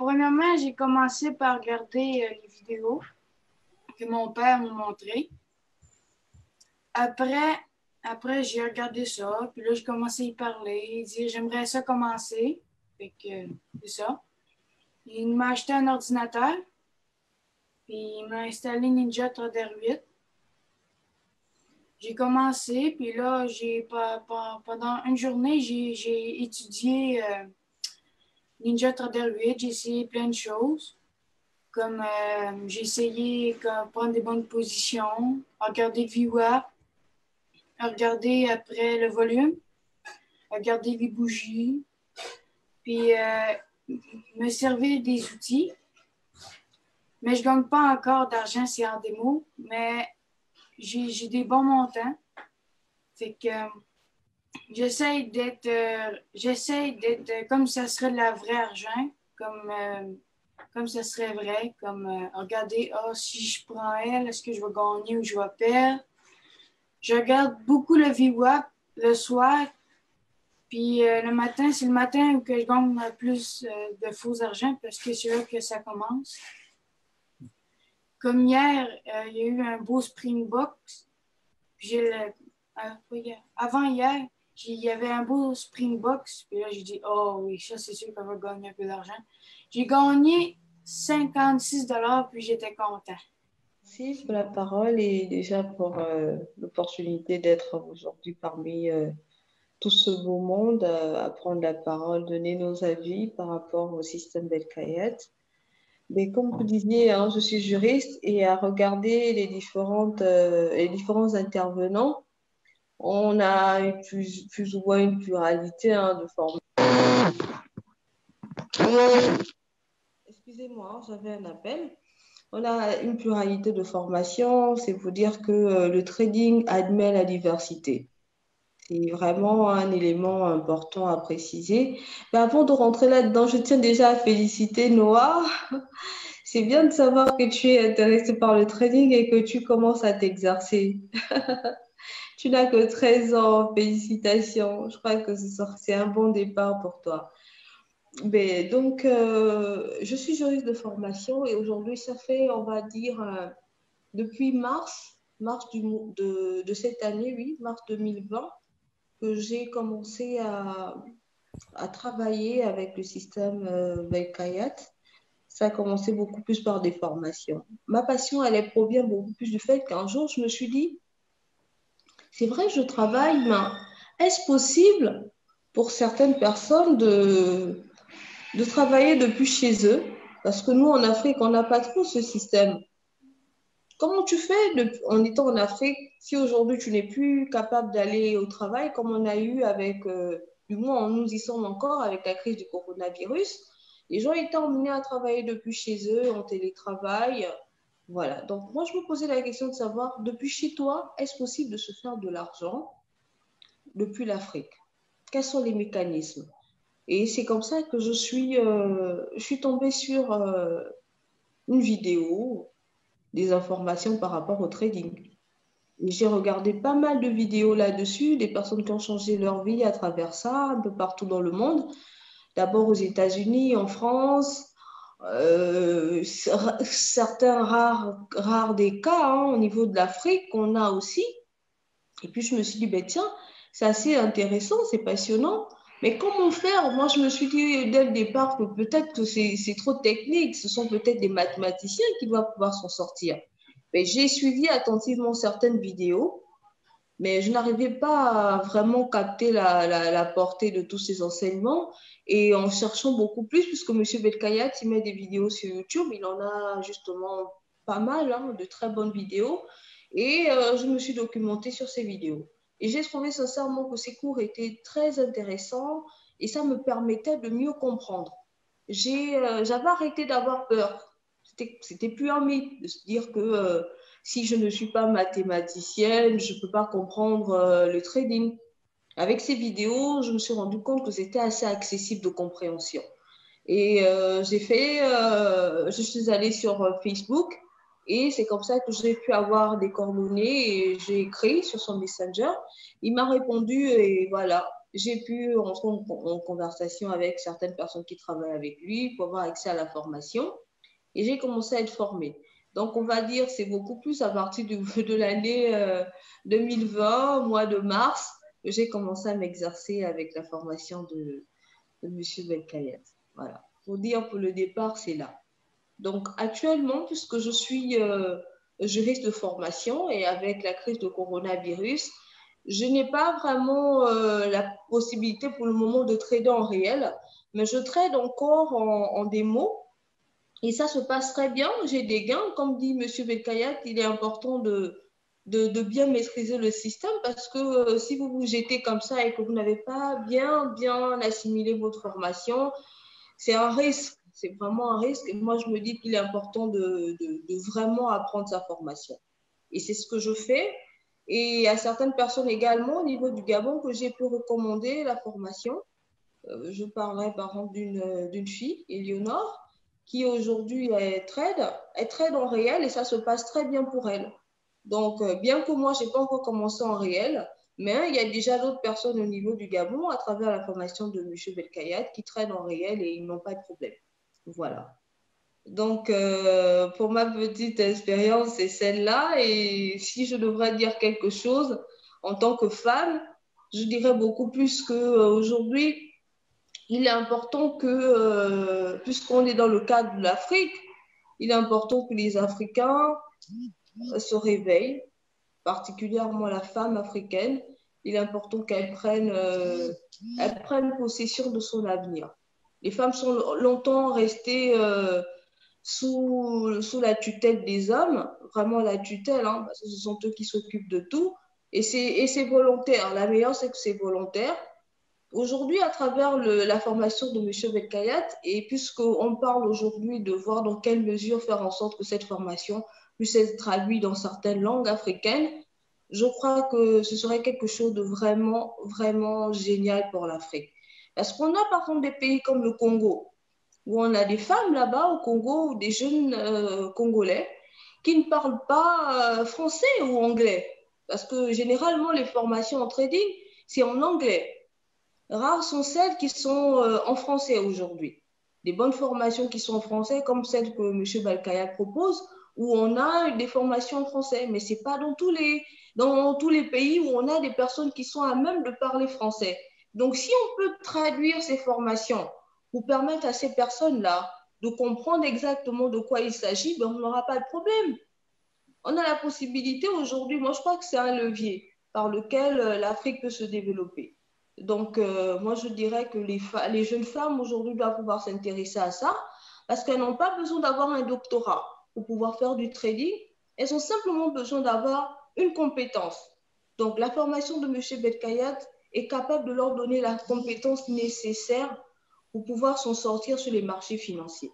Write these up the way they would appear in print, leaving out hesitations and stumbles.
premièrement, j'ai commencé par regarder les vidéos que mon père m'a montrées. Après, j'ai regardé ça, puis là, j'ai commencé à y parler, dire j'aimerais ça commencer. Fait que c'est ça. Il m'a acheté un ordinateur, puis il m'a installé Ninja 3D8. J'ai commencé, puis là, pendant une journée, j'ai étudié Ninja 3D8, j'ai essayé plein de choses. Comme j'ai essayé de prendre des bonnes positions, regarder le VWAP, regarder après le volume, regarder les bougies, puis me servir des outils. Mais je ne gagne pas encore d'argent, c'est en démo, mais j'ai des bons montants. Fait que j'essaie d'être comme ça serait de la vraie argent, comme ça serait vrai, comme regarder, si je prends elle, est-ce que je vais gagner ou je vais perdre? Je regarde beaucoup le VWAP le soir, puis le matin, c'est le matin où que je gagne plus de faux argent parce que c'est là que ça commence. Comme hier, il y a eu un beau Springboks. Avant hier, il y avait un beau Springboks. Puis là, j'ai dit, oh oui, ça, c'est sûr qu'on va gagner un peu d'argent. J'ai gagné 56 $, puis j'étais content. Merci pour la parole et déjà pour l'opportunité d'être aujourd'hui parmi tout ce beau monde, à prendre la parole, donner nos avis par rapport au système Belkhayat. Mais comme vous disiez, hein, je suis juriste et à regarder les différents intervenants, on a plus ou moins une pluralité de formes. Excusez-moi, j'avais un appel. On a une pluralité de formations, c'est pour dire que le trading admet la diversité. C'est vraiment un élément important à préciser. Mais avant de rentrer là-dedans, je tiens déjà à féliciter Noah. C'est bien de savoir que tu es intéressé par le trading et que tu commences à t'exercer. Tu n'as que 13 ans, félicitations. Je crois que c'est un bon départ pour toi. Mais donc, je suis juriste de formation et aujourd'hui, ça fait, on va dire, depuis mars de cette année, oui, mars 2020, que j'ai commencé à travailler avec le système Belkhayat. Ça a commencé beaucoup plus par des formations. Ma passion, elle provient beaucoup plus du fait qu'un jour, je me suis dit, c'est vrai, je travaille, mais est-ce possible pour certaines personnes de travailler depuis chez eux? Parce que nous, en Afrique, on n'a pas trop ce système. Comment tu fais en étant en Afrique si aujourd'hui tu n'es plus capable d'aller au travail comme on a eu avec, du moins nous y sommes encore avec la crise du coronavirus. Les gens étaient emmenés à travailler depuis chez eux, en télétravail. Voilà. Donc moi, je me posais la question de savoir, depuis chez toi, est-ce possible de se faire de l'argent depuis l'Afrique? Quels sont les mécanismes? Et c'est comme ça que je suis tombée sur une vidéo, des informations par rapport au trading. J'ai regardé pas mal de vidéos là-dessus, des personnes qui ont changé leur vie à travers ça, un peu partout dans le monde. D'abord aux États-Unis, en France, certains rares des cas au niveau de l'Afrique qu'on a aussi. Et puis je me suis dit, ben tiens, c'est assez intéressant, c'est passionnant. Mais comment faire? Moi, je me suis dit dès le départ que peut-être que c'est trop technique, ce sont peut-être des mathématiciens qui doivent pouvoir s'en sortir. Mais j'ai suivi attentivement certaines vidéos, mais je n'arrivais pas à vraiment capter la portée de tous ces enseignements. Et en cherchant beaucoup plus, puisque M. Belkhayat, il met des vidéos sur YouTube, il en a justement pas mal, de très bonnes vidéos. Et je me suis documentée sur ces vidéos. Et j'ai trouvé sincèrement que ces cours étaient très intéressants et ça me permettait de mieux comprendre. J'avais arrêté d'avoir peur. C'était plus un mythe de se dire que si je ne suis pas mathématicienne, je ne peux pas comprendre le trading. Avec ces vidéos, je me suis rendu compte que c'était assez accessible de compréhension. Et je suis allée sur Facebook et c'est comme ça que j'ai pu avoir des coordonnées et j'ai écrit sur son Messenger. Il m'a répondu et voilà, j'ai pu entrer en conversation avec certaines personnes qui travaillent avec lui pour avoir accès à la formation et j'ai commencé à être formée. Donc, on va dire c'est beaucoup plus à partir de l'année 2020, mois de mars, que j'ai commencé à m'exercer avec la formation de M. Belkayat. Voilà. Pour dire, pour le départ, c'est là. Donc, actuellement, puisque je suis juriste de formation et avec la crise de coronavirus, je n'ai pas vraiment la possibilité pour le moment de trader en réel, mais je trade encore en démo et ça se passe très bien. J'ai des gains. Comme dit M. Belkayat, il est important de bien maîtriser le système parce que si vous vous jetez comme ça et que vous n'avez pas bien assimilé votre formation, c'est un risque. C'est vraiment un risque. Et moi, je me dis qu'il est important de vraiment apprendre sa formation. Et c'est ce que je fais. Et à certaines personnes également au niveau du Gabon que j'ai pu recommander la formation. Je parlerai par exemple d'une fille, Eleonore, qui aujourd'hui est trade en réel et ça se passe très bien pour elle. Donc, bien que moi, je n'ai pas encore commencé en réel, mais il y a déjà d'autres personnes au niveau du Gabon à travers la formation de M. Belkayat qui traînent en réel et ils n'ont pas de problème. Voilà. Donc, pour ma petite expérience, c'est celle-là. Et si je devrais dire quelque chose en tant que femme, je dirais beaucoup plus qu'aujourd'hui, il est important que, puisqu'on est dans le cadre de l'Afrique, il est important que les Africains se réveillent, particulièrement la femme africaine. Il est important elle prenne possession de son avenir. Les femmes sont longtemps restées sous la tutelle des hommes, vraiment la tutelle, hein, parce que ce sont eux qui s'occupent de tout. Et c'est volontaire. La meilleure, c'est que c'est volontaire. Aujourd'hui, à travers la formation de M. Belkayat, et puisqu'on parle aujourd'hui de voir dans quelle mesure faire en sorte que cette formation puisse être traduite dans certaines langues africaines, je crois que ce serait quelque chose de vraiment génial pour l'Afrique. Parce qu'on a par contre des pays comme le Congo, où on a des femmes là-bas au Congo, ou des jeunes Congolais, qui ne parlent pas français ou anglais. Parce que généralement, les formations en trading, c'est en anglais. Rares sont celles qui sont en français aujourd'hui. Des bonnes formations qui sont en français, comme celle que M. Balkaya propose, où on a des formations en français, mais ce n'est pas dans tous les pays où on a des personnes qui sont à même de parler français. Donc, si on peut traduire ces formations pour permettre à ces personnes-là de comprendre exactement de quoi il s'agit, ben, on n'aura pas de problème. On a la possibilité aujourd'hui, moi je crois que c'est un levier par lequel l'Afrique peut se développer. Donc, moi, je dirais que les jeunes femmes aujourd'hui doivent pouvoir s'intéresser à ça parce qu'elles n'ont pas besoin d'avoir un doctorat pour pouvoir faire du trading. Elles ont simplement besoin d'avoir une compétence. Donc, la formation de M. Belkayat est capable de leur donner la compétence nécessaire pour pouvoir s'en sortir sur les marchés financiers.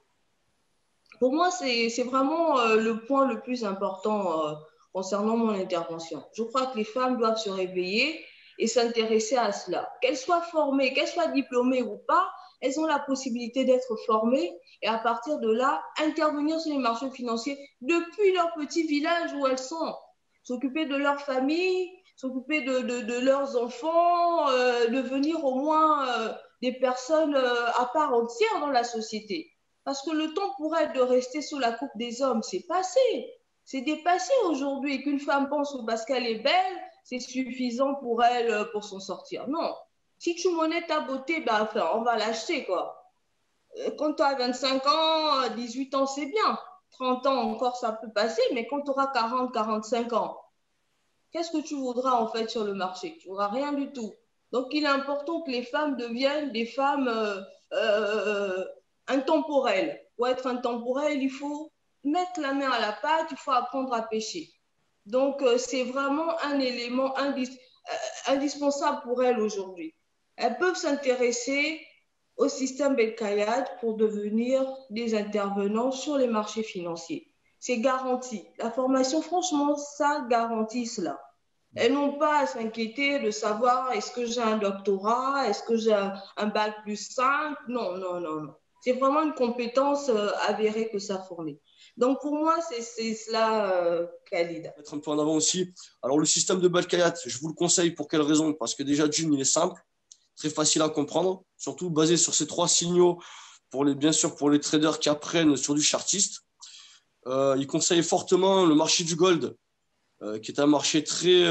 Pour moi, c'est vraiment le point le plus important concernant mon intervention. Je crois que les femmes doivent se réveiller et s'intéresser à cela. Qu'elles soient formées, qu'elles soient diplômées ou pas, elles ont la possibilité d'être formées et à partir de là, intervenir sur les marchés financiers depuis leur petit village où elles sont. S'occuper de leur famille, s'occuper de leurs enfants, devenir au moins des personnes à part entière dans la société. Parce que le temps pour elle de rester sous la coupe des hommes, c'est passé. C'est dépassé aujourd'hui. Qu'une femme pense que parce qu'elle est belle, c'est suffisant pour elle pour s'en sortir. Non. Si tu monnaies ta beauté, ben, enfin, on va l'acheter, quoi. Quand tu as 25 ans, 18 ans, c'est bien. 30 ans encore, ça peut passer, mais quand tu auras 40, 45 ans, qu'est-ce que tu voudras en fait sur le marché? Tu n'auras rien du tout. Donc, il est important que les femmes deviennent des femmes intemporelles. Pour être intemporelle, il faut mettre la main à la pâte, il faut apprendre à pêcher. Donc, c'est vraiment un élément indispensable pour elles aujourd'hui. Elles peuvent s'intéresser au système Belkayat pour devenir des intervenants sur les marchés financiers. C'est garanti. La formation, franchement, ça garantit cela. Elles n'ont pas à s'inquiéter de savoir est-ce que j'ai un doctorat, est-ce que j'ai un bac plus 5. Non, non, non, non. C'est vraiment une compétence avérée que ça fournit. Donc, pour moi, c'est cela, Khalid. Mettre un peu en avant aussi. Alors, le système de Belkayat, je vous le conseille pour quelle raison? Parce que déjà, d'une, il est simple. très facile à comprendre, surtout basé sur ces 3 signaux bien sûr pour les traders qui apprennent sur du chartiste. Il conseille fortement le marché du gold, qui est un marché très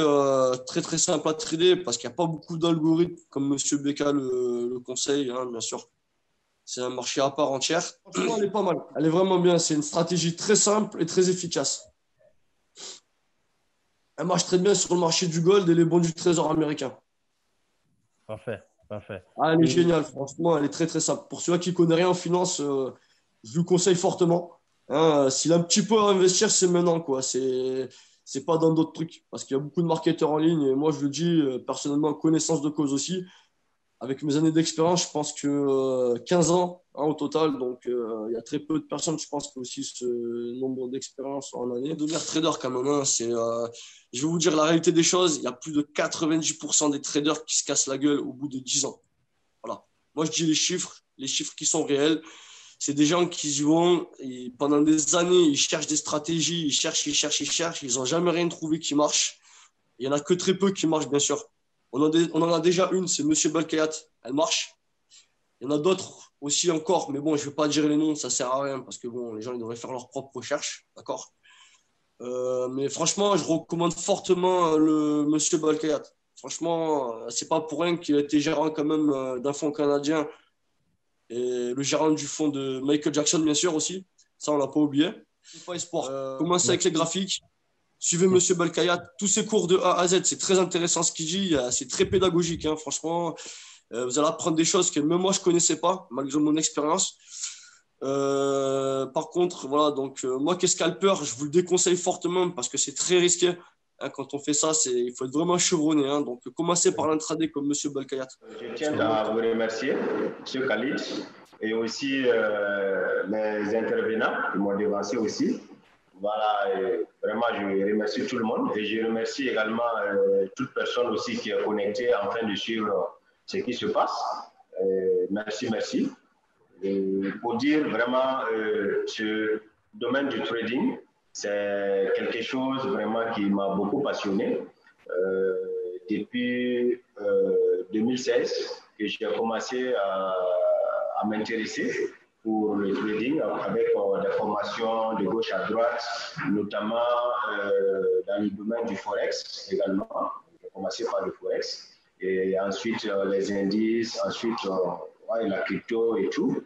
simple à trader parce qu'il n'y a pas beaucoup d'algorithmes comme Monsieur Becca le conseille, hein, bien sûr. C'est un marché à part entière. Franchement, elle est pas mal. Elle est vraiment bien. C'est une stratégie très simple et très efficace. Elle marche très bien sur le marché du gold et les bons du trésor américain. Parfait, parfait. Ah, elle est géniale, franchement, elle est très simple. Pour ceux qui ne connaissent rien en finance, je vous le conseille fortement. Hein, s'il a un petit peu à investir, c'est maintenant, quoi. C'est pas dans d'autres trucs. Parce qu'il y a beaucoup de marketeurs en ligne. Et moi, je le dis, personnellement, connaissance de cause aussi. Avec mes années d'expérience, je pense que 15 ans, hein, au total. Donc, il y a très peu de personnes, je pense, qui ont aussi ce nombre d'expérience en année. Devenir trader, quand même, hein, je vais vous dire la réalité des choses. Il y a plus de 90% des traders qui se cassent la gueule au bout de 10 ans. Voilà. Moi, je dis les chiffres qui sont réels. C'est des gens qui y vont et pendant des années, ils cherchent des stratégies, ils cherchent. Ils n'ont jamais rien trouvé qui marche. Il n'y en a que très peu qui marchent, bien sûr. On en a déjà une, c'est Monsieur Balkayat. Elle marche. Il y en a d'autres aussi encore, mais bon, je ne vais pas dire les noms, ça ne sert à rien parce que bon, les gens ils devraient faire leurs propres recherches, d'accord. Mais franchement, je recommande fortement le Monsieur Balkayat. Franchement, c'est pas pour rien qu'il a été gérant quand même d'un fonds canadien et le gérant du fonds de Michael Jackson, bien sûr aussi. Ça, on l'a pas oublié. Pas espoir. Commencez avec les graphiques. Suivez Monsieur Balkayat. Tous ses cours de A à Z, c'est très intéressant ce qu'il dit. C'est très pédagogique, hein, franchement. Vous allez apprendre des choses que même moi, je ne connaissais pas, malgré mon expérience. Par contre, voilà, donc moi qui est scalper, je vous le déconseille fortement parce que c'est très risqué. Hein, quand on fait ça, il faut être vraiment chevronné. Hein, donc, commencez par l'intraday comme Monsieur Balkayat. Je tiens à vous remercier, M. Khalid, et aussi les intervenants qui m'ont devancé aussi. Voilà, vraiment, je remercie tout le monde et je remercie également toute personne aussi qui est connectée en train de suivre ce qui se passe. Merci. Et pour dire vraiment, ce domaine du trading, c'est quelque chose vraiment qui m'a beaucoup passionné. Depuis 2016 que j'ai commencé à m'intéresser pour le trading avec des formations de gauche à droite, notamment dans le domaine du forex également. J'ai commencé par le forex et ensuite les indices, ensuite la crypto et tout.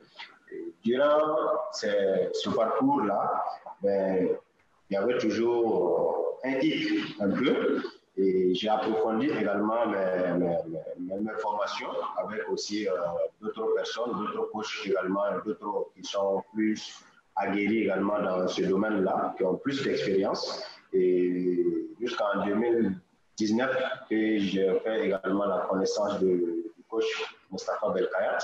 Et durant ce parcours-là, ben, il y avait toujours un hic un peu. Et j'ai approfondi également mes formations avec aussi d'autres personnes, d'autres coachs également, d'autres qui sont plus aguerris également dans ce domaine-là, qui ont plus d'expérience. Et jusqu'en 2019, j'ai fait également la connaissance du coach Moustapha Belkayat.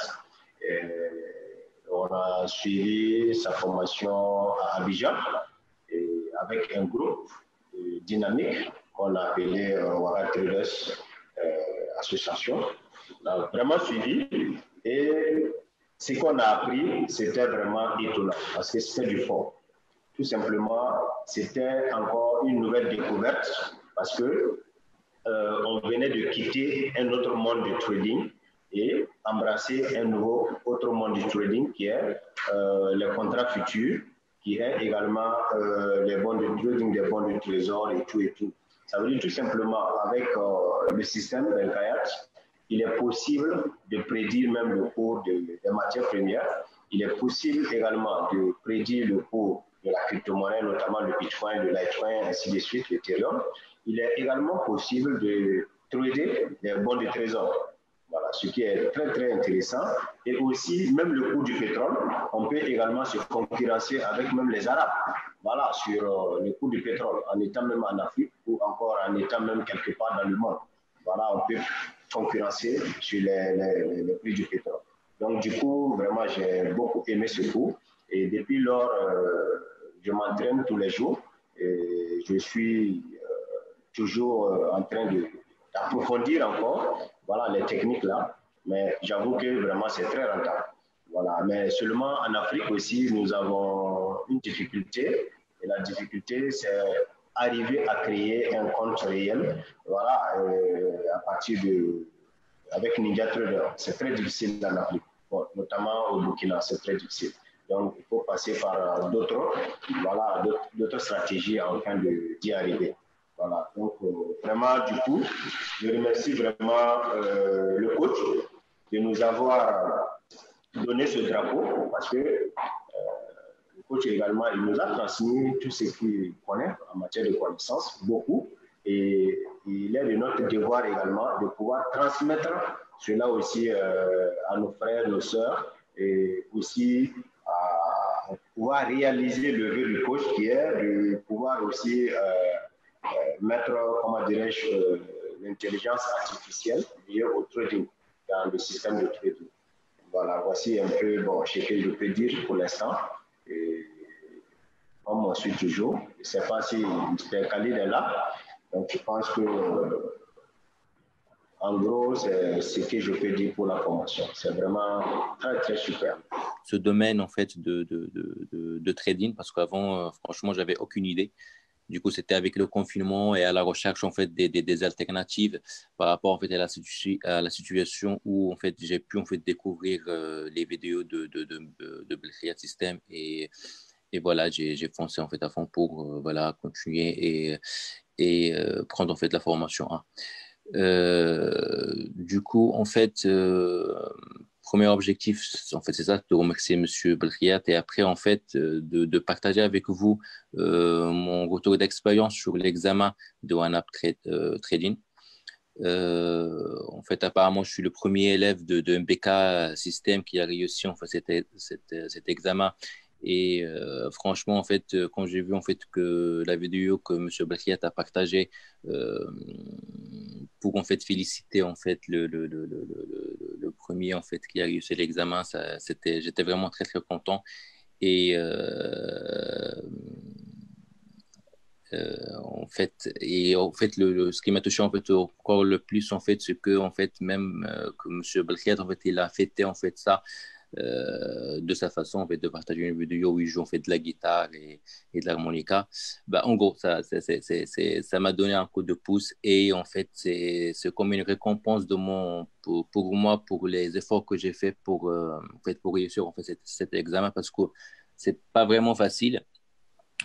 On a suivi sa formation à Abidjan et avec un groupe dynamique qu'on a appelé Wara Traders Association. On a vraiment suivi et ce qu'on a appris, c'était vraiment étonnant parce que c'était du fond. Tout simplement, c'était encore une nouvelle découverte parce que on venait de quitter un autre monde du trading et embrasser un autre monde du trading qui est les contrats futurs, qui est également les bons de trading, des bons du trésor et tout et tout. Ça veut dire tout simplement, avec le système Belkayat, il est possible de prédire même le cours des matières premières. Il est possible également de prédire le cours de la crypto-monnaie, notamment le Bitcoin, le Litecoin, ainsi de suite, l'Ethereum. Il est également possible de trader les bons de trésor. Voilà, ce qui est très intéressant. Et aussi, même le cours du pétrole, on peut également se concurrencer avec même les Arabes. Voilà, sur le cours du pétrole, en étant même en Afrique ou encore en étant même quelque part dans le monde. Voilà, on peut concurrencer sur les prix du pétrole. Donc, du coup, vraiment, j'ai beaucoup aimé ce cours. Et depuis lors, je m'entraîne tous les jours. Et je suis toujours en train d'approfondir encore les techniques là. Mais j'avoue que vraiment, c'est très rentable. Voilà. Mais seulement en Afrique aussi, nous avons une difficulté. Et la difficulté, c'est arriver à créer un compte réel, à partir avec Ninja Trader, c'est très difficile en Afrique, bon, notamment au Burkina, c'est très difficile. Donc, il faut passer par d'autres stratégies afin d'y arriver. Voilà. Donc, vraiment, du coup, je remercie vraiment le coach de nous avoir donné ce drapeau parce que le coach également, il nous a transmis tout ce qu'il connaît en matière de connaissances, beaucoup. Et il est de notre devoir également de pouvoir transmettre cela aussi à nos frères, nos sœurs, et aussi à pouvoir réaliser le vœu du coach qui est de pouvoir aussi mettre, comment dirais-je, l'intelligence artificielle liée au trading dans le système de trading. Voilà, voici un peu ce que je peux dire pour l'instant. Et comme on suit toujours, je ne sais pas si Mr. Khalid est là. Donc, je pense que, en gros, c'est ce que je peux dire pour la formation. C'est vraiment très, très super. Ce domaine, en fait, de trading, parce qu'avant, franchement, je n'avais aucune idée. Du coup, c'était avec le confinement et à la recherche en fait des alternatives par rapport en fait à la situation où en fait j'ai pu en fait découvrir les vidéos de Belkhiat System et voilà, j'ai foncé en fait à fond pour voilà continuer et prendre en fait la formation 1. Du coup, en fait, premier objectif, en fait, c'est ça, de remercier Monsieur Belkhiat et après, en fait, de partager avec vous mon retour d'expérience sur l'examen de OneUp Trading. En fait, apparemment, je suis le premier élève de MBK System qui a réussi en fait, cet examen. Et franchement, en fait, quand j'ai vu en fait que la vidéo que M. Belkhiat a partagée pour en fait féliciter en fait le premier en fait qui a réussi l'examen, j'étais vraiment très très content. Et en fait ce qui m'a touché en fait encore le plus en fait c'est que en fait même que Monsieur Belkhiat en fait il a fêté en fait ça de sa façon en fait de partager une vidéo où il joue en fait de la guitare et de l'harmonica. Bah, en gros ça m'a donné un coup de pouce et en fait c'est comme une récompense pour moi pour les efforts que j'ai fait en fait pour réussir en fait cet examen parce que c'est pas vraiment facile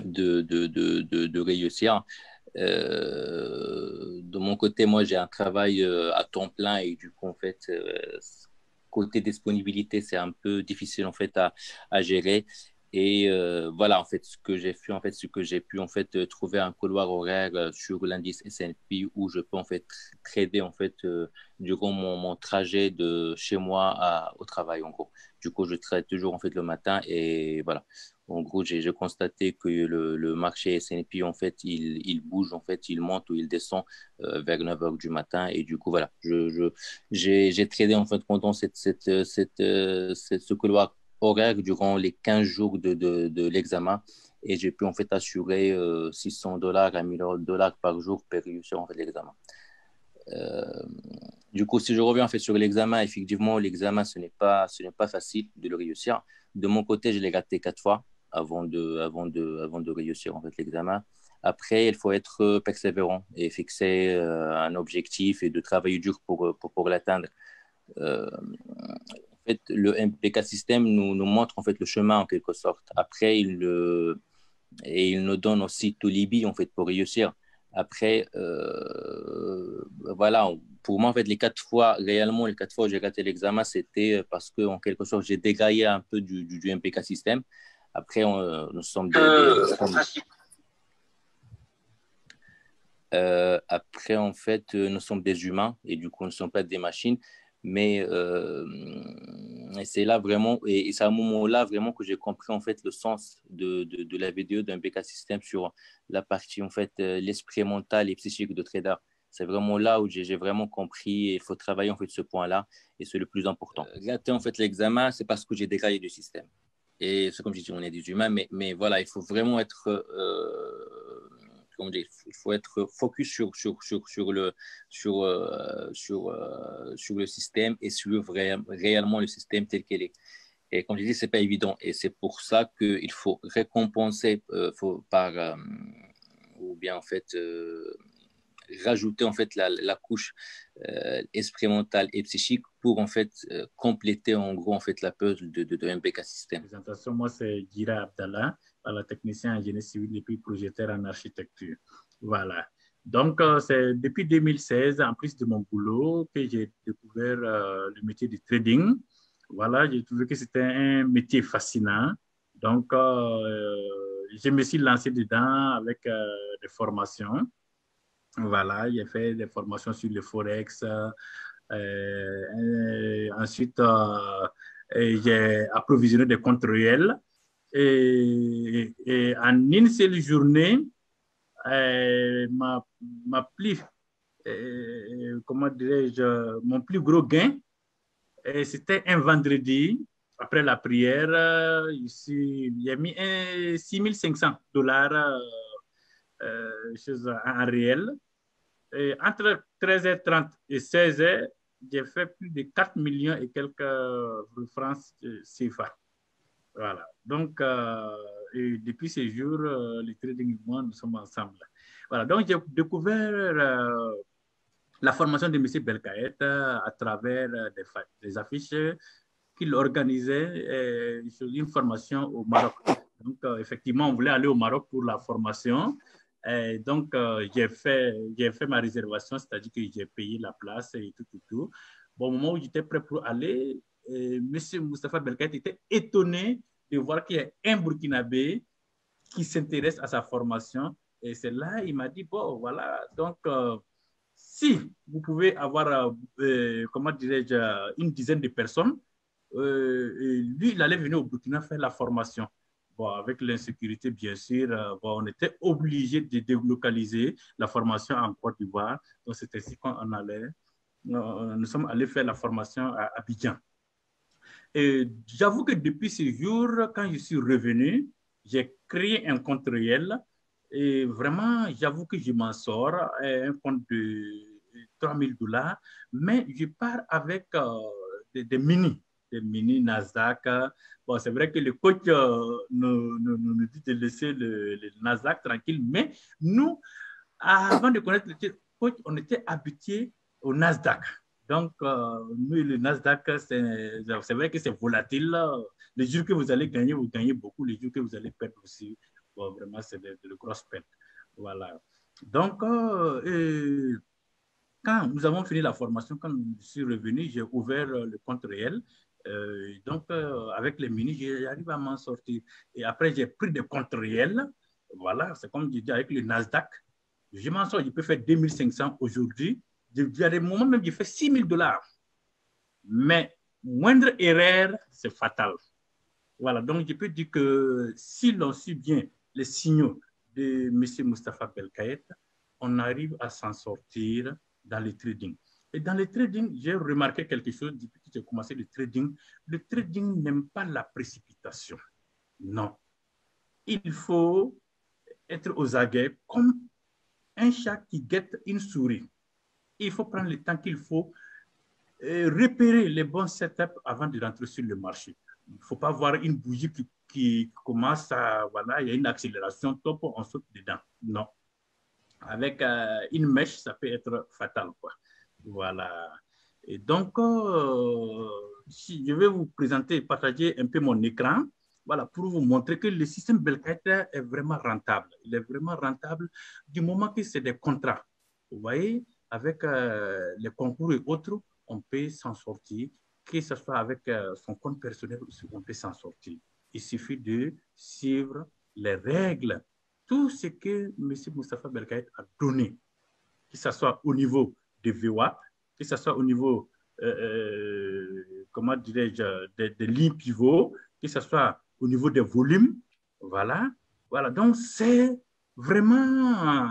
de réussir. De mon côté, moi, j'ai un travail à temps plein et du coup, en fait, côté disponibilité, c'est un peu difficile en fait à gérer. Et voilà, en fait, ce que j'ai fait, en fait, c'est que j'ai pu en fait trouver un couloir horaire sur l'indice S&P où je peux en fait trader en fait durant mon trajet de chez moi au travail en gros. Du coup, je trade toujours en fait le matin et voilà. En gros, j'ai constaté que le marché S&P, en fait, il bouge, en fait, il monte ou il descend vers 9 heures du matin. Et du coup, voilà, j'ai tradé, en fait, pendant ce couloir horaire durant les 15 jours de l'examen. Et j'ai pu, en fait, assurer $600 à $1 000 par jour pour réussir, en fait, l'examen. Du coup, si je reviens en fait sur l'examen, effectivement, l'examen, ce n'est pas facile de le réussir. De mon côté, je l'ai raté 4 fois avant de réussir en fait l'examen. Après, il faut être persévérant et fixer un objectif et de travailler dur pour l'atteindre. En fait, le MPK System nous montre en fait le chemin en quelque sorte. Après, il nous donne aussi tout les billes en fait pour réussir. Après, voilà, pour moi, en fait, les 4 fois, réellement, les 4 fois où j'ai raté l'examen, c'était parce que, en quelque sorte, j'ai dégraillé un peu du MPK System. Après, nous sommes après, en fait, nous sommes des humains et du coup, nous ne sommes pas des machines. Mais c'est là vraiment, et c'est à un moment-là vraiment que j'ai compris en fait le sens de la vidéo d'un BK System sur la partie en fait l'esprit mental et psychique de trader. C'est vraiment là où j'ai vraiment compris et il faut travailler en fait ce point-là et c'est le plus important. Rater en fait l'examen, c'est parce que j'ai décaillé du système. Et c'est comme je dis, on est des humains, mais voilà, il faut vraiment être il faut être focus sur le système et suivre réellement le système tel qu'il est. Et comme je dis, c'est pas évident. Et c'est pour ça qu'il faut récompenser ou bien en fait rajouter en fait la couche esprit mental et psychique pour en fait compléter en gros en fait la puzzle de MPK System. Présentation, moi c'est Gira Abdallah, technicien en génie civil et puis projecteur en architecture. Voilà. Donc c'est depuis 2016, en plus de mon boulot, que j'ai découvert le métier du trading. Voilà, j'ai trouvé que c'était un métier fascinant. Donc je me suis lancé dedans avec des formations. Voilà, j'ai fait des formations sur le Forex. Ensuite, j'ai approvisionné des comptes réels. Et en une seule journée, comment dirais-je, mon plus gros gain, c'était un vendredi. Après la prière, ici, j'ai mis $6 500 en réel. Et entre 13h30 et 16h, j'ai fait plus de 4 millions et quelques francs CFA. Voilà. Donc, et depuis ces jours, le trading et moi, nous sommes ensemble. Voilà. Donc, j'ai découvert la formation de M. Belkaït à travers des affiches qu'il organisait sur une formation au Maroc. Donc, effectivement, on voulait aller au Maroc pour la formation. Et donc, j'ai fait ma réservation, c'est-à-dire que j'ai payé la place et tout. Bon, au moment où j'étais prêt pour aller, M. Moustapha Belkaït était étonné de voir qu'il y a un Burkinabé qui s'intéresse à sa formation. Et c'est là, il m'a dit, bon, voilà, donc, si vous pouvez avoir, comment dirais-je, une dizaine de personnes, lui, il allait venir au Burkina faire la formation. Bon, avec l'insécurité, bien sûr, bon, on était obligé de délocaliser la formation en Côte d'Ivoire. Donc, c'est ainsi qu'on allait. Nous sommes allés faire la formation à Abidjan. Et j'avoue que depuis ce jour, quand je suis revenu, j'ai créé un compte réel. Et vraiment, j'avoue que je m'en sors, un compte de $3 000. Mais je pars avec des mini Nasdaq. Bon, c'est vrai que le coach nous dit de laisser le Nasdaq tranquille, mais nous, avant de connaître le coach, on était habitués au Nasdaq. Donc, nous, le Nasdaq, c'est vrai que c'est volatile. Les jours que vous allez gagner, vous gagnez beaucoup. Les jours que vous allez perdre aussi, bon, vraiment, c'est de grosses pertes. Voilà. Donc, quand nous avons fini la formation, quand je suis revenu, j'ai ouvert le compte réel. Donc, avec les mini, j'arrive à m'en sortir. Et après, j'ai pris des comptes réels. Voilà, c'est comme je dis avec le Nasdaq. Je m'en sors, je peux faire 2500 aujourd'hui. Il y a des moments même, je fais $6 000. Mais moindre erreur, c'est fatal. Voilà, donc je peux dire que si l'on suit bien les signaux de M. Moustapha Belkaït, on arrive à s'en sortir dans le trading. Et dans le trading, j'ai remarqué quelque chose depuis que j'ai commencé le trading. Le trading n'aime pas la précipitation. Non. Il faut être aux aguets comme un chat qui guette une souris. Il faut prendre le temps qu'il faut repérer les bons setups avant de rentrer sur le marché. Il ne faut pas voir une bougie qui commence à, voilà, il y a une accélération, top, on saute dedans. Non. Avec une mèche, ça peut être fatal, quoi. Voilà. Et donc, si je vais vous présenter, partager un peu mon écran, voilà, pour vous montrer que le système Belkaït est vraiment rentable. Il est vraiment rentable du moment que c'est des contrats. Vous voyez, avec les concours et autres, on peut s'en sortir. Que ce soit avec son compte personnel aussi, on peut s'en sortir. Il suffit de suivre les règles, tout ce que M. Moustapha Belkaït a donné, que ce soit au niveau de VWAP, que ce soit au niveau, comment dirais-je, des lignes pivots, que ce soit au niveau des volumes. Voilà. Voilà. Donc, c'est vraiment,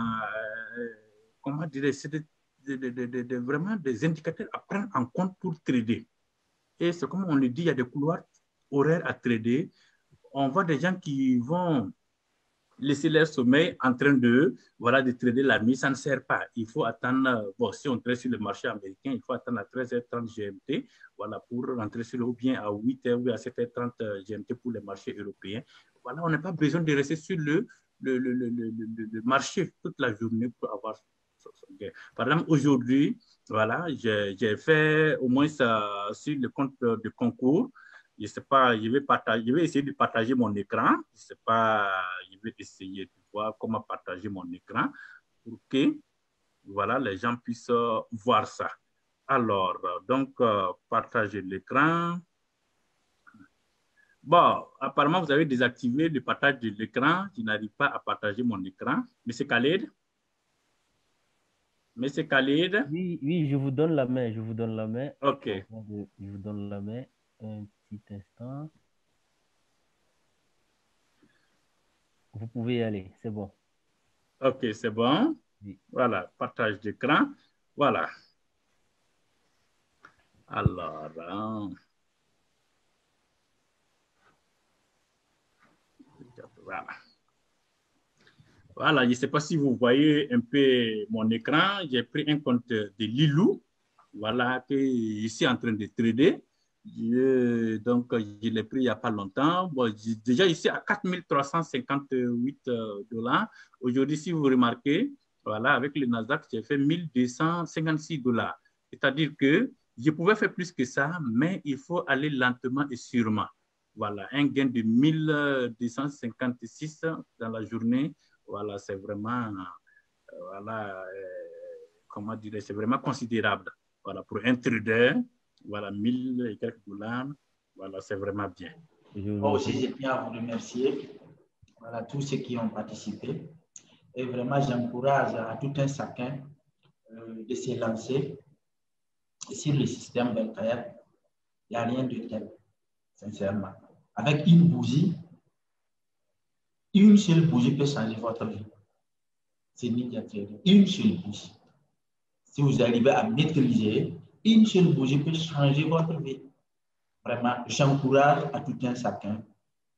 comment dirais-je, c'est vraiment des indicateurs à prendre en compte pour trader. Et c'est comme on le dit, il y a des couloirs horaires à trader. On voit des gens qui vont laisser leur sommeil en train de, voilà, de trader la nuit, ça ne sert pas. Il faut attendre, bon, si on trade sur le marché américain, il faut attendre à 13h30 GMT, voilà, pour rentrer sur le, ou bien à 8h ou à 7h30 GMT pour les marchés européens. Voilà, on n'a pas besoin de rester sur le marché toute la journée pour avoir Par exemple, aujourd'hui, voilà, j'ai fait au moins ça sur le compte de concours. Je sais pas, je vais essayer de partager mon écran. Je sais pas, je vais essayer de voir comment partager mon écran pour que, voilà, les gens puissent voir ça. Alors, donc, partager l'écran. Bon, apparemment, vous avez désactivé le partage de l'écran. Je n'arrive pas à partager mon écran. Monsieur Khaled? Monsieur Khaled? Oui, oui, je vous donne la main, je vous donne la main. OK. Je vous donne la main. Un petit instant. Vous pouvez y aller, c'est bon. OK, c'est bon. Oui. Voilà, partage d'écran. Voilà. Alors, voilà. Voilà, je ne sais pas si vous voyez un peu mon écran. J'ai pris un compte de Lilou, voilà, que je suis en train de trader. Donc, je l'ai pris il n'y a pas longtemps. Bon, déjà ici à 4 358 $. Aujourd'hui, si vous remarquez, voilà, avec le Nasdaq, j'ai fait 1 256 $. C'est-à-dire que je pouvais faire plus que ça, mais il faut aller lentement et sûrement. Voilà, un gain de 1 256 dans la journée. Voilà, c'est vraiment, voilà, comment dire, c'est vraiment considérable. Voilà, pour un trader, voilà, 1000 et quelques $, voilà, c'est vraiment bien. Moi aussi, je tiens à vous remercier, voilà, tous ceux qui ont participé. Et vraiment, j'encourage à tout un chacun de se lancer sur le système Belkhayat. Il n'y a rien de tel, sincèrement. Avec une bougie, une seule bougie peut changer votre vie. C'est Ninja Trading. Une seule bougie. Si vous arrivez à maîtriser, une seule bougie peut changer votre vie. Vraiment, j'encourage à tout un chacun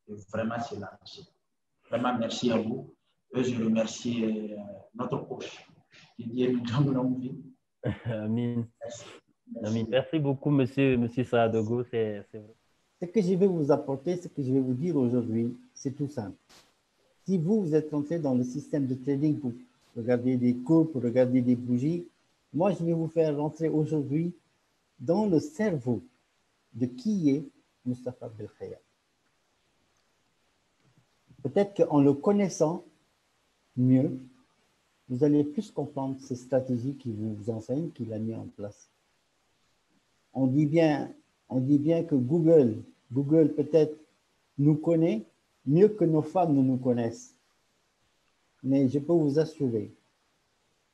de vraiment se lancer. Vraiment, merci à vous. Et je remercie notre coach qui Dieu nous donne longue vie. Amin. Merci. Amin. Merci beaucoup, monsieur Saadogo. C'est vrai. Ce que je vais vous apporter, ce que je vais vous dire aujourd'hui, c'est tout simple. Si vous êtes entré dans le système de trading pour regarder des cours, pour regarder des bougies, moi, je vais vous faire rentrer aujourd'hui dans le cerveau de qui est Moustapha Belkhayat. Peut-être qu'en le connaissant mieux, vous allez plus comprendre ces stratégies qu'il vous enseigne, qu'il a mis en place. On dit bien que Google peut-être nous connaît mieux que nos femmes ne nous connaissent. Mais je peux vous assurer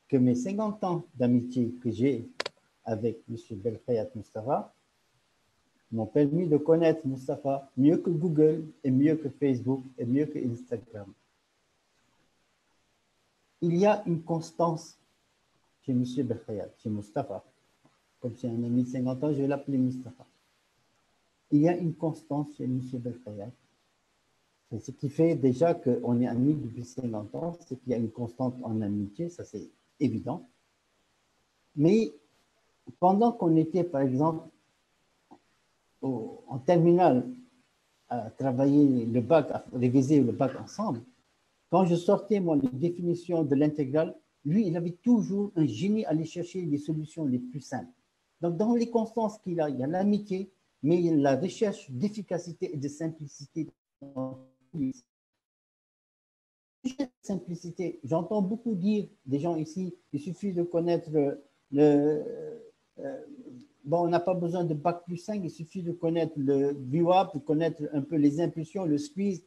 que mes 50 ans d'amitié que j'ai avec M. Belkhayat Moustapha m'ont permis de connaître Moustapha mieux que Google et mieux que Facebook et mieux que Instagram. Il y a une constance chez M. Belkhayat, chez Moustapha. Comme c'est un ami de 50 ans, je vais l'appeler Moustapha. Il y a une constance chez M. Belkhayat. C'est ce qui fait déjà qu'on est amis depuis 50 ans, c'est qu'il y a une constante en amitié, ça c'est évident. Mais pendant qu'on était, par exemple, en terminale, à travailler le bac, à réviser le bac ensemble, quand je sortais, moi, les définitions de l'intégrale, lui, il avait toujours un génie à aller chercher les solutions les plus simples. Donc, dans les constances qu'il a, il y a l'amitié, mais il y a la recherche d'efficacité et de simplicité. Simplicité. J'entends beaucoup dire des gens ici, il suffit de connaître bon, on n'a pas besoin de bac plus 5, il suffit de connaître le VWAP, de connaître un peu les impulsions, le squeeze,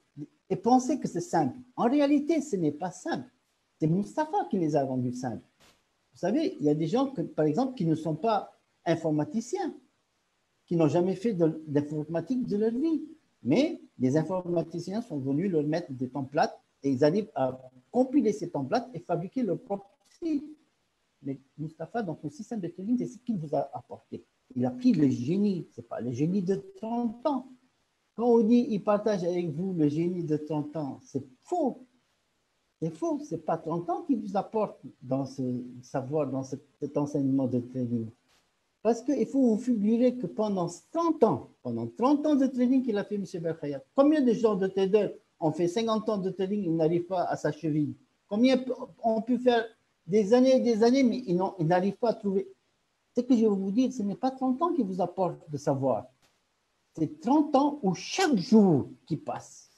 et penser que c'est simple. En réalité, ce n'est pas simple. C'est Moustapha qui les a rendus simples. Vous savez, il y a des gens, par exemple, qui ne sont pas informaticiens, qui n'ont jamais fait d'informatique de leur vie. Mais les informaticiens sont venus leur mettre des templates et ils arrivent à compiler ces templates et fabriquer leur propre site. Mais Moustapha, dans son système de trading, c'est ce qu'il vous a apporté. Il a pris le génie, ce n'est pas le génie de 30 ans. Quand on dit il partage avec vous le génie de 30 ans, c'est faux. C'est faux, ce n'est pas 30 ans qu'il vous apporte dans ce savoir, dans cet enseignement de trading. Parce qu'il faut vous figurer que pendant 30 ans de trading qu'il a fait, M. Belkhayat, combien de gens de traders ont fait 50 ans de trading, ils n'arrivent pas à sa cheville? Combien ont pu faire des années et des années, mais ils n'arrivent pas à trouver. Ce que je vais vous dire, ce n'est pas 30 ans qui vous apporte de savoir. C'est 30 ans où chaque jour qui passe,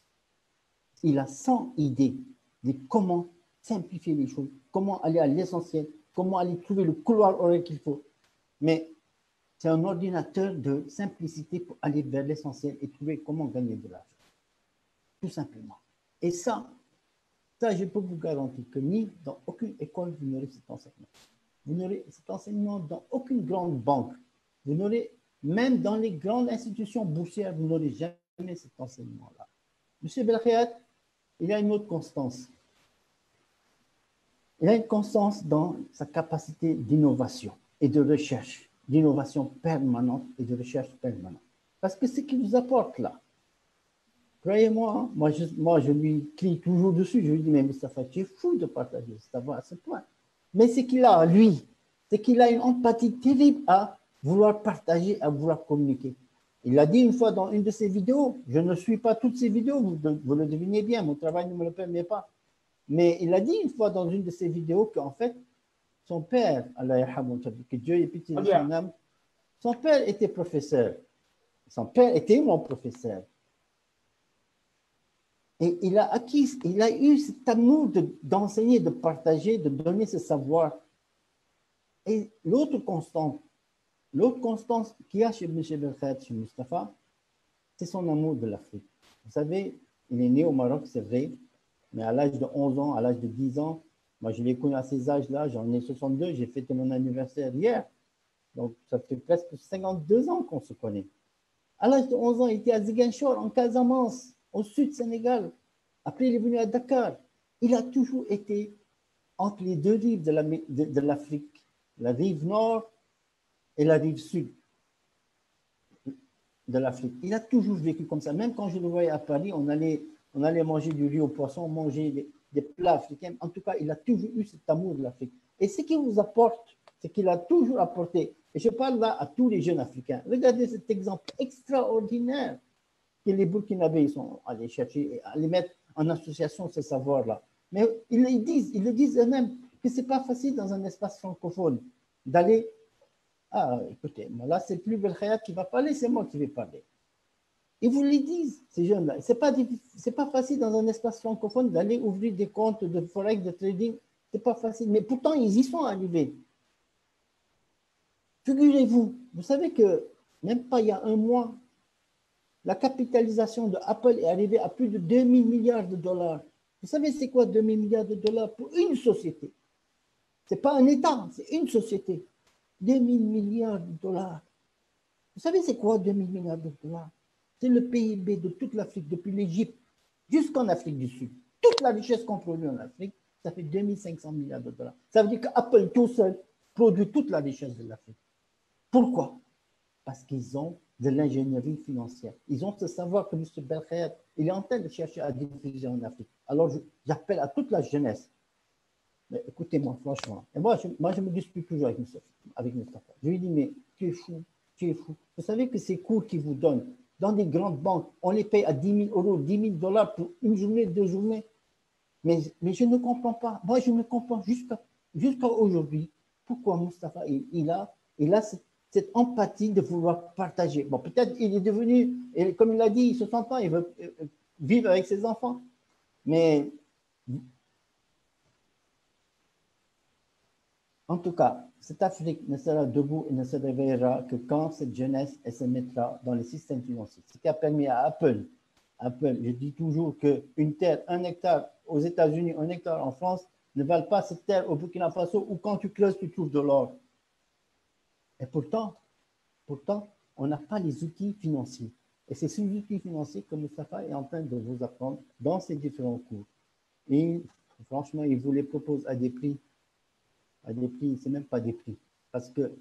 il a 100 idées de comment simplifier les choses, comment aller à l'essentiel, comment aller trouver le couloir horaire qu'il faut. Mais c'est un ordinateur de simplicité pour aller vers l'essentiel et trouver comment gagner de l'argent. Tout simplement. Et ça, je peux vous garantir que ni dans aucune école, vous n'aurez cet enseignement. Vous n'aurez cet enseignement dans aucune grande banque. Vous n'aurez, même dans les grandes institutions boursières, vous n'aurez jamais cet enseignement-là. M. Belkhayat, il a une autre constance. Il a une constance dans sa capacité d'innovation et de recherche, d'innovation permanente et de recherche permanente. Parce que ce qu'il nous apporte là, croyez-moi, moi je lui crie toujours dessus, je lui dis, mais Moustapha, tu es fou de partager ce savoir à ce point. Mais ce qu'il a, lui, c'est qu'il a une empathie terrible à vouloir partager, à vouloir communiquer. Il l'a dit une fois dans une de ses vidéos, je ne suis pas toutes ses vidéos, vous le devinez bien, mon travail ne me le permet pas. Mais il a dit une fois dans une de ses vidéos qu'en fait, son père, Allah yarhamou, que Dieu ait pitié de son âme, son père était professeur. Son père était mon professeur. Et il a eu cet amour d'enseigner, de partager, de donner ce savoir. Et l'autre constante qu'il y a chez M. Belkhayat, chez Moustapha, c'est son amour de l'Afrique. Vous savez, il est né au Maroc, c'est vrai, mais à l'âge de 11 ans, à l'âge de 10 ans, moi je l'ai connu à ces âges-là, j'en ai 62, j'ai fêté mon anniversaire hier. Donc ça fait presque 52 ans qu'on se connaît. À l'âge de 11 ans, il était à Ziguinchor, en Casamance, au sud du Sénégal. Après, il est venu à Dakar. Il a toujours été entre les deux rives de l'Afrique, la rive nord et la rive sud de l'Afrique. Il a toujours vécu comme ça. Même quand je le voyais à Paris, on allait manger du riz au poisson, manger des plats africains. En tout cas, il a toujours eu cet amour de l'Afrique. Et ce qu'il vous apporte, ce qu'il a toujours apporté, et je parle là à tous les jeunes Africains, regardez cet exemple extraordinaire que les Burkinabés sont allés chercher et aller mettre en association ce savoir-là. Mais ils le disent eux-mêmes que ce n'est pas facile dans un espace francophone d'aller. Ah, écoutez, moi là, c'est plus Belkhayat qui va parler, c'est moi qui vais parler. Ils vous le disent, ces jeunes-là. Ce n'est pas facile dans un espace francophone d'aller ouvrir des comptes de forex, de trading. Ce n'est pas facile. Mais pourtant, ils y sont arrivés. Figurez-vous, vous savez que même pas il y a un mois, la capitalisation de Apple est arrivée à plus de 2000 milliards de dollars. Vous savez, c'est quoi 2000 milliards de dollars pour une société? Ce n'est pas un État, c'est une société. 2000 milliards de dollars. Vous savez, c'est quoi 2000 milliards de dollars? C'est le PIB de toute l'Afrique, depuis l'Égypte jusqu'en Afrique du Sud. Toute la richesse qu'on produit en Afrique, ça fait 2500 milliards de dollars. Ça veut dire qu'Apple tout seul produit toute la richesse de l'Afrique. Pourquoi? Parce qu'ils ont de l'ingénierie financière. Ils ont ce savoir que M. Belkhayat, il est en train de chercher à diffuser en Afrique. Alors, j'appelle à toute la jeunesse. Mais écoutez-moi, franchement. Et moi, je me dispute toujours avec Moustapha. Je lui dis, mais tu es fou, tu es fou. Vous savez que ces cours qu'ils vous donnent dans des grandes banques, on les paye à 10 000 euros, 10 000 dollars pour une journée, 2 journées. Mais je ne comprends pas. Moi, je ne comprends jusqu'à aujourd'hui pourquoi Moustapha, il a cette empathie de vouloir partager. Bon, peut-être il est devenu, et comme il l'a dit, il se sent pas, il veut vivre avec ses enfants. Mais en tout cas, cette Afrique ne sera debout et ne se réveillera que quand cette jeunesse elle se mettra dans les systèmes financiers. Ce qui a permis à Apple, je dis toujours qu'une terre, 1 hectare aux États-Unis, 1 hectare en France, ne valent pas cette terre au Burkina Faso où quand tu creuses, tu trouves de l'or. Et pourtant, on n'a pas les outils financiers. Et c'est ces outils financiers que Moustapha est en train de vous apprendre dans ses différents cours. Et franchement, il vous les propose à des prix, c'est même pas des prix. Parce que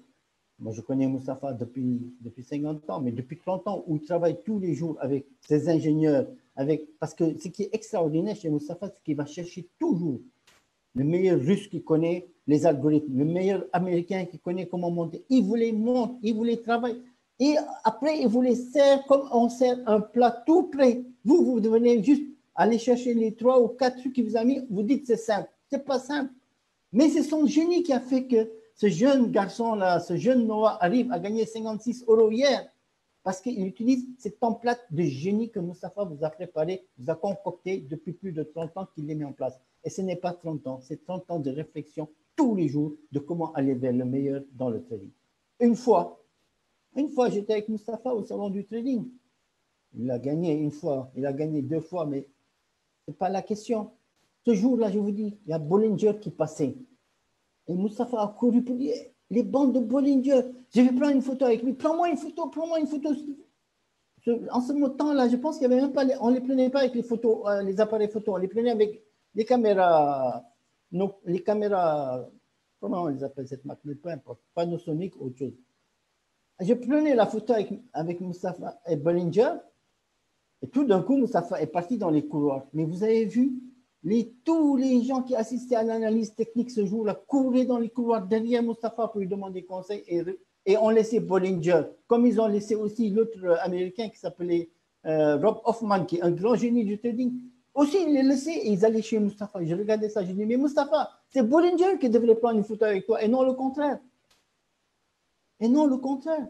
moi, je connais Moustapha depuis 50 ans, mais depuis 30 ans, où il travaille tous les jours avec ses ingénieurs, parce que ce qui est extraordinaire chez Moustapha, c'est qu'il va chercher toujours le meilleur russe qui connaît les algorithmes, le meilleur américain qui connaît comment monter. Il vous les montre, il vous les travaille. Et après, il vous les sert comme on sert un plat tout prêt. Vous devenez juste aller chercher les 3 ou 4 trucs qu'il vous a mis, vous dites c'est simple. C'est pas simple. Mais c'est son génie qui a fait que ce jeune garçon-là, ce jeune Noah arrive à gagner 56 euros hier parce qu'il utilise cette template de génie que Moustapha vous a préparé, vous a concocté depuis plus de 30 ans qu'il les met en place. Et ce n'est pas 30 ans, c'est 30 ans de réflexion tous les jours de comment aller vers le meilleur dans le trading. Une fois, j'étais avec Moustapha au salon du trading. Il a gagné une fois, il a gagné 2 fois, mais ce n'est pas la question. Ce jour-là, je vous dis, il y a Bollinger qui passait. Et Moustapha a couru pour dire, les bandes de Bollinger, je vais prendre une photo avec lui. Prends-moi une photo, prends-moi une photo. En ce temps-là, je pense qu'il y avait même pas, on ne les prenait pas avec les photos, les appareils photo, on les prenait avec les caméras, les caméras, comment on les appelle cette marque, peu importe, Panasonic ou autre chose. Je prenais la photo avec Moustapha et Bollinger, et tout d'un coup, Moustapha est parti dans les couloirs. Mais vous avez vu, tous les gens qui assistaient à l'analyse technique ce jour-là couraient dans les couloirs derrière Moustapha pour lui demander conseil et ont laissé Bollinger, comme ils ont laissé aussi l'autre Américain qui s'appelait Rob Hoffman, qui est un grand génie du trading. Aussi, ils les laissaient et ils allaient chez Moustapha. Je regardais ça, je dis, mais Moustapha, c'est Bollinger qui devrait prendre une photo avec toi et non le contraire. Et non le contraire.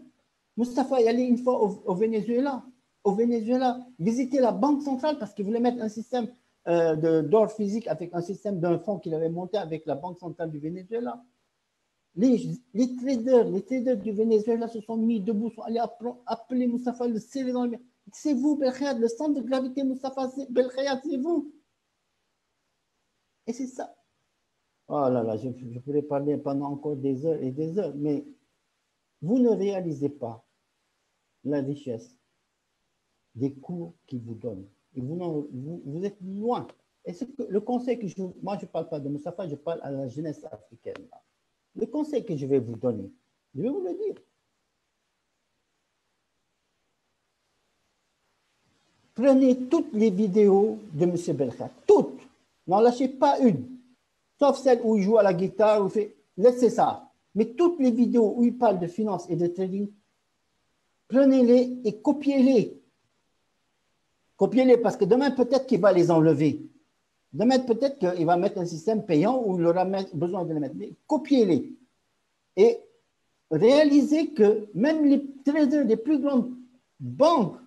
Moustapha est allé une fois au Venezuela. Au Venezuela, visiter la banque centrale parce qu'il voulait mettre un système d'or physique avec un système d'un fonds qu'il avait monté avec la banque centrale du Venezuela. Les traders du Venezuela se sont mis debout, sont allés appeler Moustapha, le serrer dans le mur. C'est vous, Belkhayat, le centre de gravité Moustapha Belkhayat, c'est vous. Et c'est ça. Oh là là, je pourrais parler pendant encore des heures et des heures, mais vous ne réalisez pas la richesse des cours qu'ils vous donnent. Et vous êtes loin. Et le conseil que moi je ne parle pas de Moustapha, je parle à la jeunesse africaine. Le conseil que je vais vous donner, je vais vous le dire. Prenez toutes les vidéos de M. Belkhayat, toutes. N'en lâchez pas une. Sauf celle où il joue à la guitare, laissez ça. Mais toutes les vidéos où il parle de finance et de trading, prenez-les et copiez-les. Copiez-les parce que demain, peut-être qu'il va les enlever. Demain, peut-être qu'il va mettre un système payant où il aura besoin de les mettre. Mais copiez-les. Et réalisez que même les traders des plus grandes banques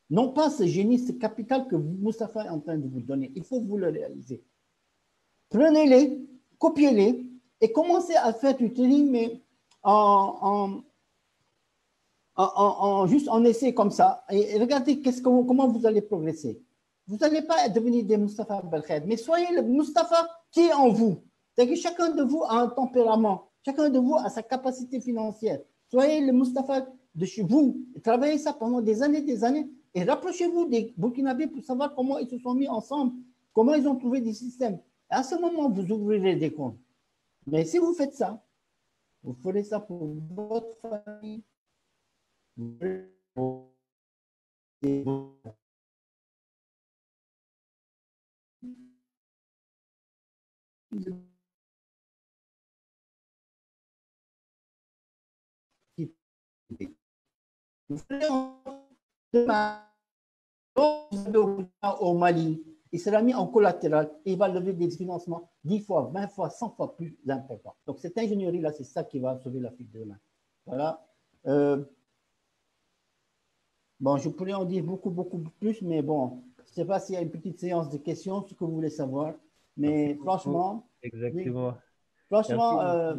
n'ont pas ce génie, ce capital que Moustapha est en train de vous donner. Il faut que vous le réaliser. Prenez-les, copiez-les et commencez à faire du trading, mais juste en essai comme ça. Et regardez comment vous allez progresser. Vous n'allez pas devenir des Moustapha Belkhayat, mais soyez le Moustapha qui est en vous. C'est-à-dire que chacun de vous a un tempérament, chacun de vous a sa capacité financière. Soyez le Moustapha de chez vous. Travaillez ça pendant des années, et rapprochez-vous des Burkinabés pour savoir comment ils se sont mis ensemble, comment ils ont trouvé des systèmes. Et à ce moment, vous ouvrirez des comptes. Mais si vous faites ça, vous ferez ça pour votre famille. Au Mali, il sera mis en collatéral et il va lever des financements 10 fois, 20 fois, 100 fois plus importants. Donc cette ingénierie-là, c'est ça qui va sauver l'Afrique de demain. Voilà. Bon, je pourrais en dire beaucoup plus, mais bon, je ne sais pas s'il y a une petite séance de questions, ce que vous voulez savoir. Mais franchement, exactement. Oui, franchement,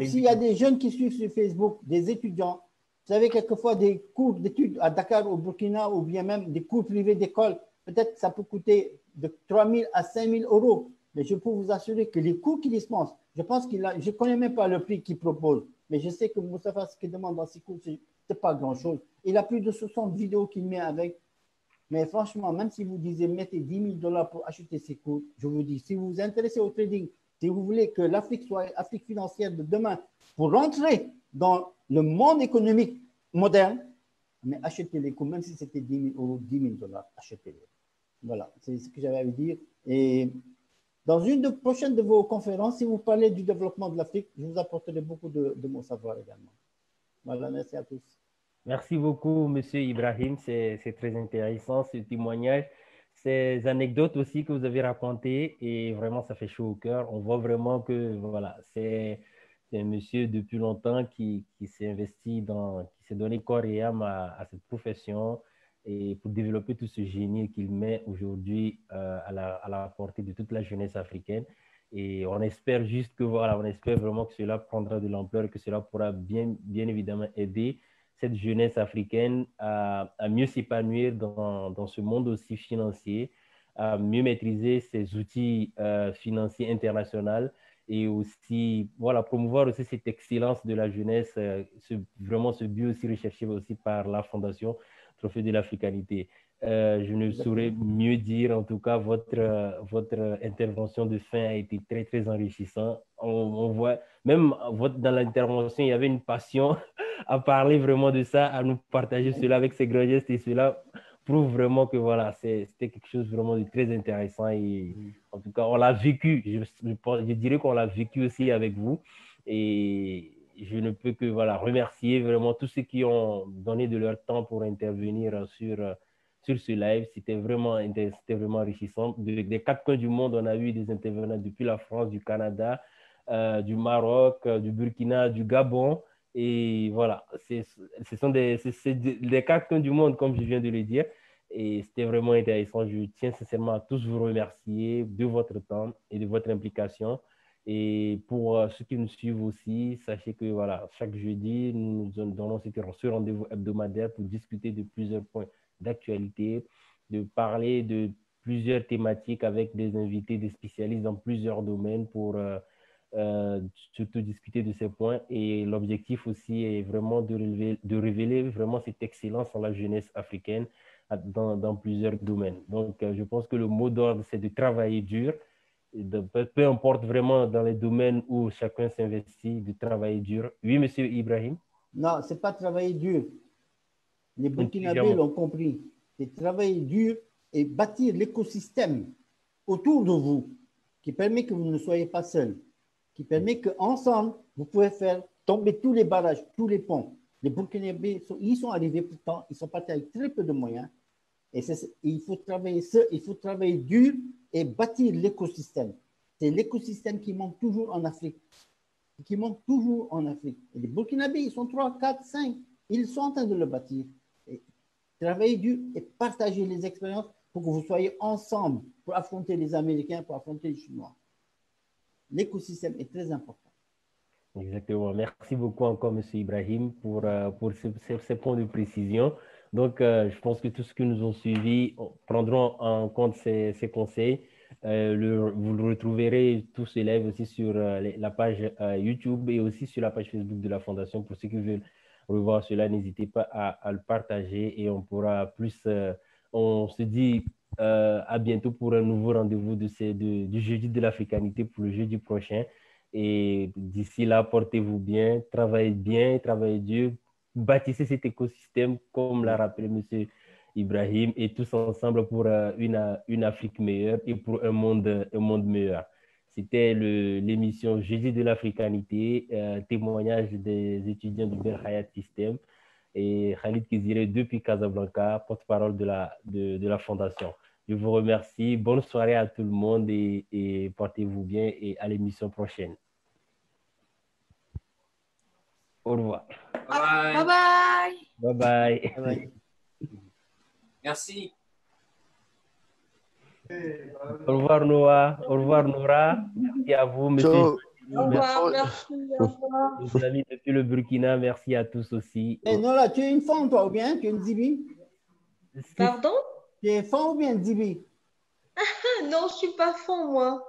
s'il y a des jeunes qui suivent sur Facebook, des étudiants, vous savez, quelquefois des cours d'études à Dakar, au Burkina, ou bien même des cours privés d'école, peut-être que ça peut coûter de 3 000 à 5 000 euros. Mais je peux vous assurer que les cours qu'il dispense, je pense je ne connais même pas le prix qu'il propose, mais je sais que Moustapha, ce qu'il demande dans ses cours, ce n'est pas grand-chose. Il a plus de 60 vidéos qu'il met avec. Mais franchement, même si vous disiez mettez 10 000 $ pour acheter ces cours, je vous dis, si vous vous intéressez au trading, si vous voulez que l'Afrique soit l'Afrique financière de demain, pour rentrer dans le monde économique moderne, mais achetez les cours, même si c'était 10 000 euros, 10 000 $, achetez-les. Voilà, c'est ce que j'avais à vous dire. Et dans une prochaine de vos conférences, si vous parlez du développement de l'Afrique, je vous apporterai beaucoup de mon savoir également. Voilà, merci à tous. Merci beaucoup, Monsieur Ibrahim. C'est très intéressant ce témoignage. ces anecdotes aussi que vous avez racontées et vraiment, ça fait chaud au cœur. On voit vraiment que, voilà, c'est un monsieur depuis longtemps qui s'est investi qui s'est donné corps et âme à cette profession et pour développer tout ce génie qu'il met aujourd'hui à la portée de toute la jeunesse africaine. Et on espère juste que, voilà, on espère vraiment que cela prendra de l'ampleur et que cela pourra bien évidemment aider cette jeunesse africaine à mieux s'épanouir dans ce monde aussi financier, à mieux maîtriser ses outils financiers internationaux et aussi, voilà, promouvoir aussi cette excellence de la jeunesse, vraiment ce but aussi recherché aussi par la Fondation Trophée de l'Africanité. Je ne saurais mieux dire, en tout cas, votre intervention de fin a été très, très enrichissante. On voit, même dans l'intervention, il y avait une passion à parler vraiment de ça, à nous partager cela avec ces grands gestes et cela prouve vraiment que voilà, c'était quelque chose vraiment de très intéressant et en tout cas, on l'a vécu. Je dirais qu'on l'a vécu aussi avec vous et je ne peux que voilà, remercier vraiment tous ceux qui ont donné de leur temps pour intervenir sur ce live. C'était vraiment enrichissant. Des quatre coins du monde, on a eu des intervenants depuis la France, du Canada, du Maroc, du Burkina, du Gabon. Et voilà, ce sont des quatre coins du monde, comme je viens de le dire. Et c'était vraiment intéressant. Je tiens sincèrement à tous vous remercier de votre temps et de votre implication. Et pour ceux qui nous suivent aussi, sachez que voilà, chaque jeudi, nous donnons ce rendez-vous hebdomadaire pour discuter de plusieurs points d'actualité, de parler de plusieurs thématiques avec des invités, des spécialistes dans plusieurs domaines pour surtout discuter de ces points. Et l'objectif aussi est vraiment de révéler vraiment cette excellence en la jeunesse africaine dans plusieurs domaines. Donc, je pense que le mot d'ordre, c'est de travailler dur. Peu importe vraiment dans les domaines où chacun s'investit, de travailler dur. Oui, monsieur Ibrahim? Non, ce n'est pas travailler dur. Les Burkinabés l'ont compris. C'est travailler dur et bâtir l'écosystème autour de vous qui permet que vous ne soyez pas seul, qui permet qu'ensemble, vous pouvez faire tomber tous les barrages, tous les ponts. Les Burkinabés, ils sont arrivés pourtant, ils sont partis avec très peu de moyens. Et il faut travailler dur et bâtir l'écosystème. C'est l'écosystème qui manque toujours en Afrique. Qui manque toujours en Afrique. Et les Burkinabés, ils sont 3, 4, 5. Ils sont en train de le bâtir. Et travailler dur et partager les expériences pour que vous soyez ensemble pour affronter les Américains, pour affronter les Chinois. L'écosystème est très important. Exactement. Merci beaucoup encore, M. Ibrahim, pour ces points de précision. Donc, je pense que tous ceux qui nous ont suivis prendront en compte ces conseils. Vous le retrouverez tous ces lives aussi sur la page YouTube et aussi sur la page Facebook de la Fondation. Pour ceux qui veulent revoir cela, n'hésitez pas à le partager et on pourra plus... on se dit à bientôt pour un nouveau rendez-vous du jeudi de l'Africanité pour le jeudi prochain. Et d'ici là, portez-vous bien, travaillez dur, bâtissez cet écosystème, comme l'a rappelé M. Ibrahim, et tous ensemble pour une Afrique meilleure et pour un monde meilleur. C'était l'émission Jeudi de l'Africanité, témoignage des étudiants du Berhayat System et Khalid Kizire depuis Casablanca, porte-parole de la Fondation. Je vous remercie. Bonne soirée à tout le monde et portez-vous bien et à l'émission prochaine. Au revoir. Bye bye. Bye bye. Bye bye. Merci. Au revoir Noah. Au revoir Nora. Merci à vous, monsieur. Ciao. Au revoir, merci. Au revoir. Nos amis depuis le Burkina, merci à tous aussi. Et Nora, tu es une femme toi ou bien tu es une Zibi? Pardon? Tu es femme ou bien Zibi? Non, je ne suis pas fond, moi.